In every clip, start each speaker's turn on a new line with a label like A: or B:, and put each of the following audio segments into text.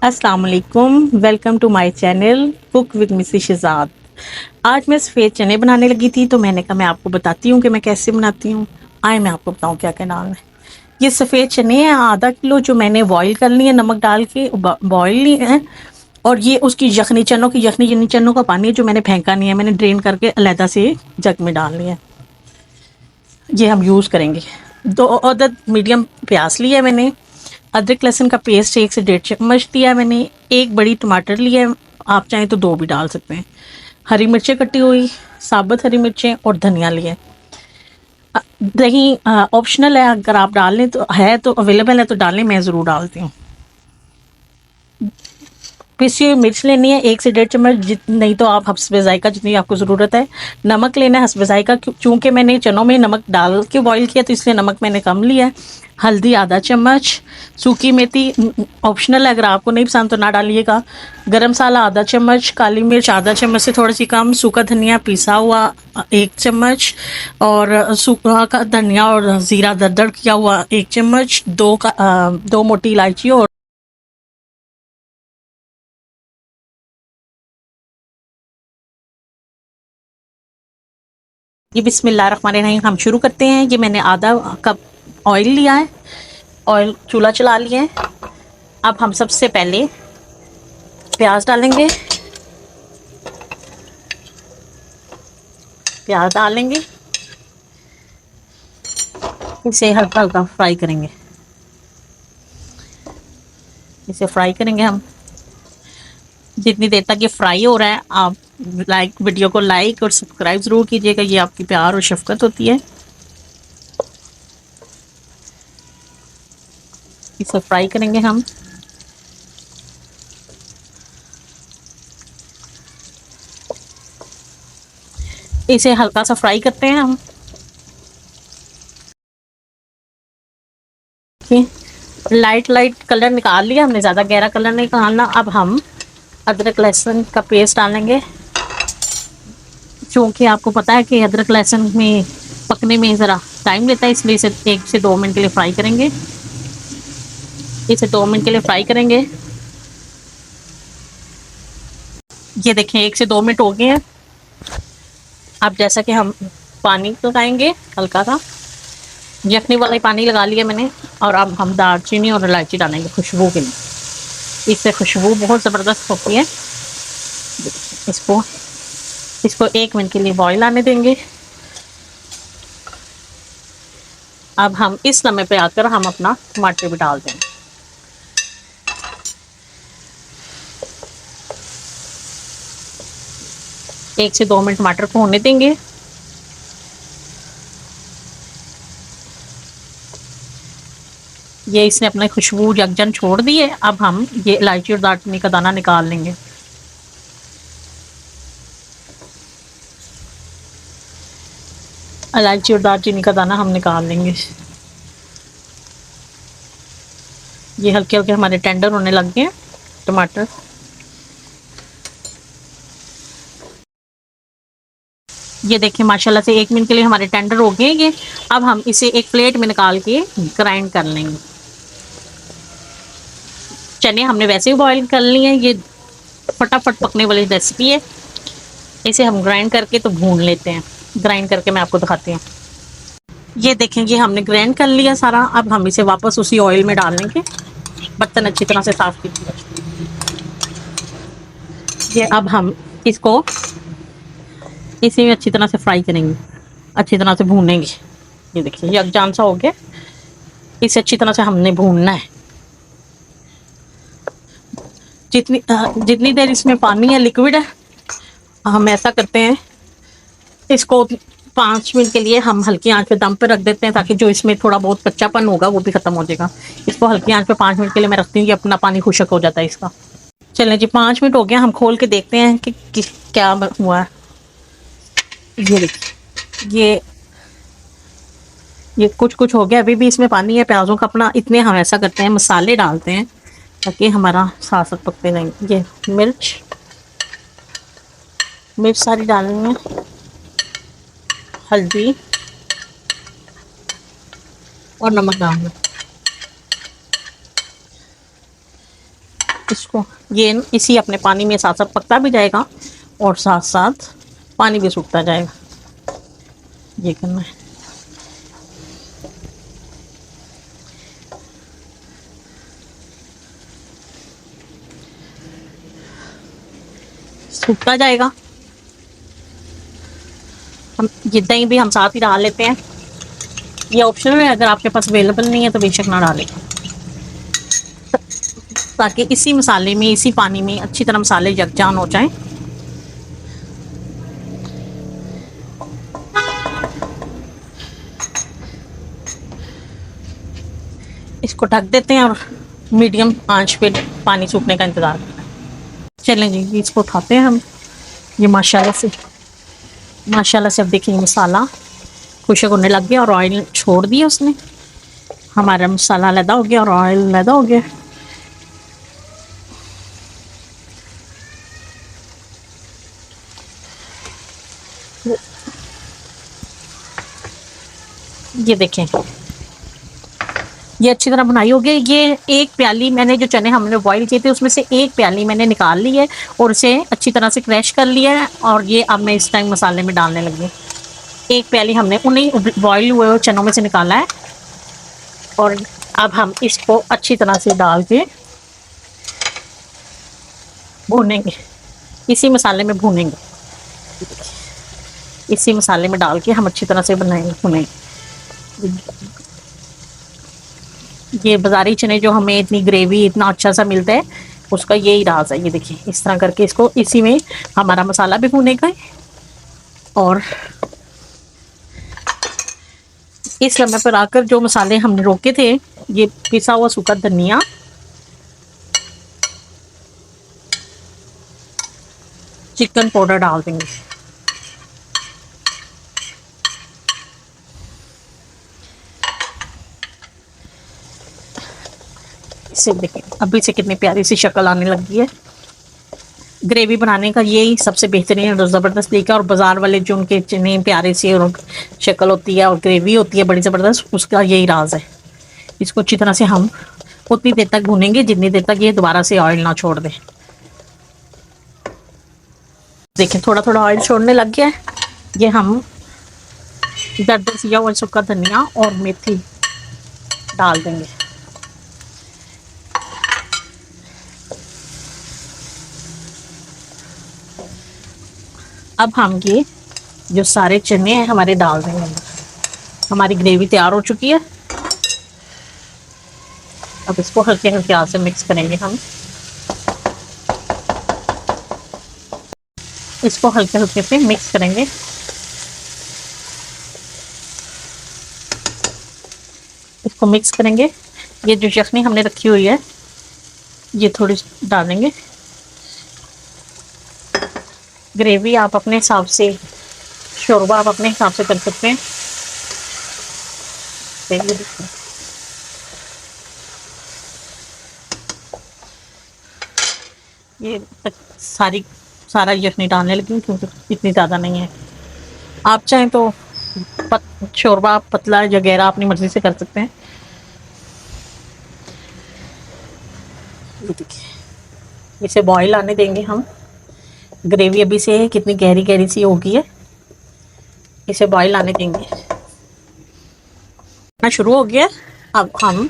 A: अस्सलाम वालेकुम, welcome to my channel cook with Mrs Shahzad. आज मैं सफ़ेद चने बनाने लगी थी तो मैंने कहा मैं आपको बताती हूँ कि मैं कैसे बनाती हूँ। आए मैं आपको बताऊँ क्या क्या डालना है। ये सफ़ेद चने हैं आधा किलो, जो मैंने बॉईल कर लिए नमक डाल के बॉईल लिए हैं। और ये उसकी यखनी, चनों की यखनी चनों का पानी है जो मैंने फेंका नहीं है, मैंने ड्रेन करके अलहदा से जग में डाल लिया है। ये हम यूज़ करेंगे। 2 अदद मीडियम प्याज लिया है मैंने। अदरक लहसुन का पेस्ट 1 से 1.5 चम्मच लिया है मैंने। एक बड़ी टमाटर लिया है, आप चाहें तो 2 भी डाल सकते हैं। हरी मिर्चें कटी हुई, साबुत हरी मिर्चें और धनिया लिया है। दही ऑप्शनल है, अगर आप डाल लें तो है, तो अवेलेबल है तो डालें, मैं ज़रूर डालती हूँ। पिसी हुई मिर्च लेनी है 1 से 1.5 चम्मच, नहीं तो आप हस्बे ज़ायका जितनी आपको ज़रूरत है। नमक लेना है हस्बे ज़ायका, चूँकि मैंने चनों में नमक डाल के बॉईल किया तो इसलिए नमक मैंने कम लिया है। हल्दी आधा चम्मच। सूखी मेथी ऑप्शनल है, अगर आपको नहीं पसंद तो ना डालिएगा। गरम मसाला आधा चम्मच। काली मिर्च आधा चम्मच से थोड़ी सी कम। सूखा धनिया पिसा हुआ 1 चम्मच। और सूखा का धनिया और ज़ीरा दरदर किया हुआ 1 चम्मच। 2 मोटी इलायची और ये बिस्मिल्लाहिर्रहमानिर्रहीम, हम शुरू करते हैं। ये मैंने आधा कप ऑयल लिया है, ऑयल चूल्हा चला लिया है। अब हम सबसे पहले प्याज डालेंगे। प्याज डालेंगे, इसे हल्का हल्का फ्राई करेंगे। इसे फ्राई करेंगे हम जितनी देर तक ये फ्राई हो रहा है। आप वीडियो को लाइक और सब्सक्राइब ज़रूर कीजिएगा, ये आपकी प्यार और शफकत होती है। इसे फ्राई करेंगे हम। इसे हल्का सा फ्राई करते हैं हम। लाइट लाइट कलर निकाल लिया हमने, ज़्यादा गहरा कलर नहीं निकालना। अब हम अदरक लहसुन का पेस्ट डालेंगे। क्योंकि आपको पता है कि अदरक लहसुन में पकने में ज़रा टाइम लेता है, इसलिए इसे 1 से 2 मिनट के लिए फ्राई करेंगे। इसे 2 मिनट के लिए फ्राई करेंगे। ये देखें 1 से 2 मिनट हो गए हैं। अब जैसा कि हम पानी लगाएंगे हल्का सा, यखनी वाला ही पानी लगा लिया मैंने। और अब हम दालचीनी और इलायची डालेंगे खुशबू के लिए। इससे खुशबू बहुत ज़बरदस्त होती है। इसको इसको 1 मिनट के लिए बॉईल आने देंगे। अब हम इस समय पे आकर हम अपना टमाटर भी डाल देंगे। एक से 2 मिनट टमाटर को होने देंगे। ये इसने अपनी खुशबू यकजन छोड़ दी है। अब हम ये इलायची और दालचीनी का दाना निकाल लेंगे। इलायची और दालचीनी का दाना हम निकाल लेंगे। ये हल्के हल्के हमारे टेंडर होने लग गए हैं टमाटर। ये देखिए माशाल्लाह से 1 मिनट के लिए हमारे टेंडर हो गए ये। अब हम इसे एक प्लेट में निकाल के ग्राइंड कर लेंगे। चने हमने वैसे ही बॉईल कर लिए हैं, ये फटाफट पकने वाली रेसिपी है। इसे हम ग्राइंड करके तो भून लेते हैं। ग्राइंड करके मैं आपको दिखाती हूँ। ये देखें, ये हमने ग्राइंड कर लिया सारा। अब हम इसे वापस उसी ऑयल में डाल लेंगे। बर्तन अच्छी तरह से साफ कीजिए। ये अब हम इसको इसी में अच्छी तरह से फ्राई करेंगे, अच्छी तरह से भूनेंगे। ये देखिए यकजान सा हो गया। इसे अच्छी तरह से हमने भूनना है। जितनी देर इसमें पानी है, लिक्विड है, हम ऐसा करते हैं, इसको 5 मिनट के लिए हम हल्की आंच पे दम पे रख देते हैं, ताकि जो इसमें थोड़ा बहुत कच्चापन होगा वो भी खत्म हो जाएगा। इसको हल्की आंच पे 5 मिनट के लिए मैं रखती हूँ, ये अपना पानी खुशक हो जाता है इसका। चलें जी, 5 मिनट हो गया, हम खोल के देखते हैं कि क्या हुआ है। ये देखिए, ये कुछ कुछ हो गया। अभी भी इसमें पानी है प्याज़ों का अपना। इतने हम ऐसा करते हैं, मसाले डालते हैं ताकि हमारा साथ साथ पकते नहीं। ये मिर्च मिर्च सारी डालनी है। हल्दी और नमक डालना। इसको ये इसी अपने पानी में साथ साथ पकता भी जाएगा और साथ साथ पानी भी सूखता जाएगा। ये करना है। सूखता जाएगा। हम ये दही भी हम साथ ही डाल लेते हैं। ये ऑप्शनल है, अगर आपके पास अवेलेबल नहीं है तो बेशक ना डालें, ताकि इसी मसाले में इसी पानी में अच्छी तरह मसाले यकजान हो जाएं। इसको ढक देते हैं और मीडियम आंच पे पानी सूखने का इंतज़ार करते हैं। चलें जी, इसको उठाते हैं हम। ये माशाल्लाह से अब देखिए मसाला खुशक होने लग गया और ऑयल छोड़ दिया उसने। हमारा मसाला अलहदा हो गया और ऑयल अलहदा हो गया। ये देखें, ये अच्छी तरह बनाई होगी। ये एक प्याली मैंने जो चने हमने बॉईल किए थे उसमें से एक प्याली मैंने निकाल ली है और इसे अच्छी तरह से क्रैश कर लिया है। और ये अब मैं इस टाइम मसाले में डालने लगी। एक प्याली हमने उन्हीं बॉईल हुए चनों में से निकाला है और अब हम इसको अच्छी तरह से डाल के भूनेंगे। इसी मसाले में भूनेंगे, इसी मसाले में डाल के हम अच्छी तरह से भूनेंगे। ये बाजारी चने जो हमें इतनी ग्रेवी इतना अच्छा सा मिलता है उसका यही राज है। ये देखिए इस तरह करके इसको इसी में हमारा मसाला भी भूनेगा और इस समय पर आकर जो मसाले हमने रोके थे, ये पिसा हुआ सूखा धनिया, चिकन पाउडर डाल देंगे। इसे देखें अभी से कितनी प्यारी सी शक्ल आने लगी है। ग्रेवी बनाने का यही सबसे बेहतरीन और ज़बरदस्त तरीका। और बाज़ार वाले जो उनके चने प्यारे सी और शक्ल होती है और ग्रेवी होती है बड़ी ज़बरदस्त, उसका यही राज है। इसको अच्छी तरह से हम उतनी देर तक भूनेंगे जितनी देर तक ये दोबारा से ऑयल ना छोड़ दे। देखें थोड़ा थोड़ा ऑयल छोड़ने लग गया है। ये हम दरदर सिया हुआ सूखा धनिया और मेथी डाल देंगे। अब हम ये जो सारे चने हैं हमारे डाल देंगे। हमारी ग्रेवी तैयार हो चुकी है। अब इसको हल्के हल्के हाथ से मिक्स करेंगे हम। इसको हल्के हल्के से मिक्स करेंगे। इसको मिक्स करेंगे। ये जो यखनी हमने रखी हुई है ये थोड़ी डालेंगे। ग्रेवी आप अपने हिसाब से, शोरबा आप अपने हिसाब से कर सकते हैं। ये सारा यखनी डालने लगी क्योंकि इतनी ज़्यादा नहीं है। आप चाहें तो शोरबा पतला या गहरा अपनी मर्ज़ी से कर सकते हैं। ये देखिए इसे बॉईल आने देंगे हम। ग्रेवी अभी से कितनी गहरी गहरी सी हो गई है। इसे बॉईल आने देंगे। शुरू हो गया। अब हम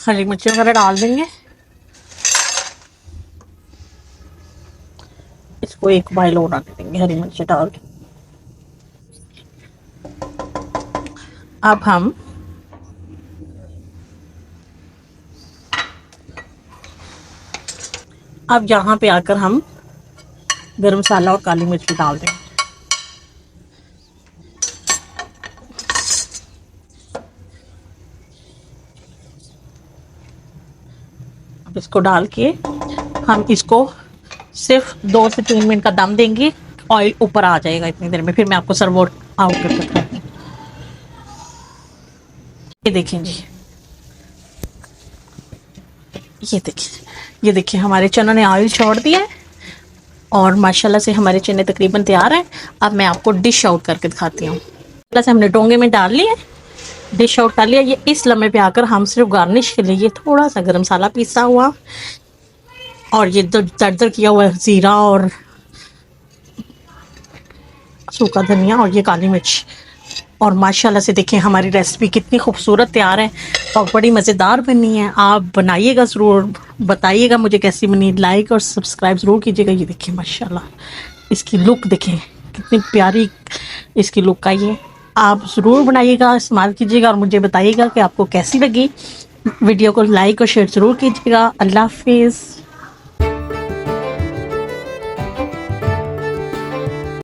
A: हरी मिर्ची वगैरह डाल देंगे। इसको एक बॉईल और आने देंगे हरी मिर्ची डाल के। अब हम यहाँ पे आकर हम गरम मसाला और काली मिर्च भी डाल देंगे। अब इसको डाल के हम इसको सिर्फ 2 से 3 मिनट का दम देंगे। ऑयल ऊपर आ जाएगा इतनी देर में, फिर मैं आपको सर्व आउट कर सकता हूँ। ये देखें जी, ये देखिए हमारे चनों ने ऑयल छोड़ दिया है और माशाल्लाह से हमारे चने तकरीबन तैयार हैं। अब मैं आपको डिश आउट करके दिखाती हूँ। प्लस हमने डोंगे में डाल लिए डिश आउट कर लिया। ये इस लम्हे पे आकर हम सिर्फ गार्निश के लिए थोड़ा सा गरम मसाला पीसा हुआ और ये दरदर किया हुआ ज़ीरा और सूखा धनिया और ये काली मिर्च, और माशाल्लाह से देखें हमारी रेसिपी कितनी खूबसूरत तैयार है और बड़ी मज़ेदार बनी है। आप बनाइएगा ज़रूर, बताइएगा मुझे कैसी बनी, लाइक और सब्सक्राइब ज़रूर कीजिएगा। ये देखिए माशाल्लाह इसकी लुक देखें कितनी प्यारी इसकी लुक आई है। आप ज़रूर बनाइएगा, इस्तेमाल कीजिएगा और मुझे बताइएगा कि आपको कैसी लगी। वीडियो को लाइक और शेयर ज़रूर कीजिएगा। अल्लाह हाफिज़।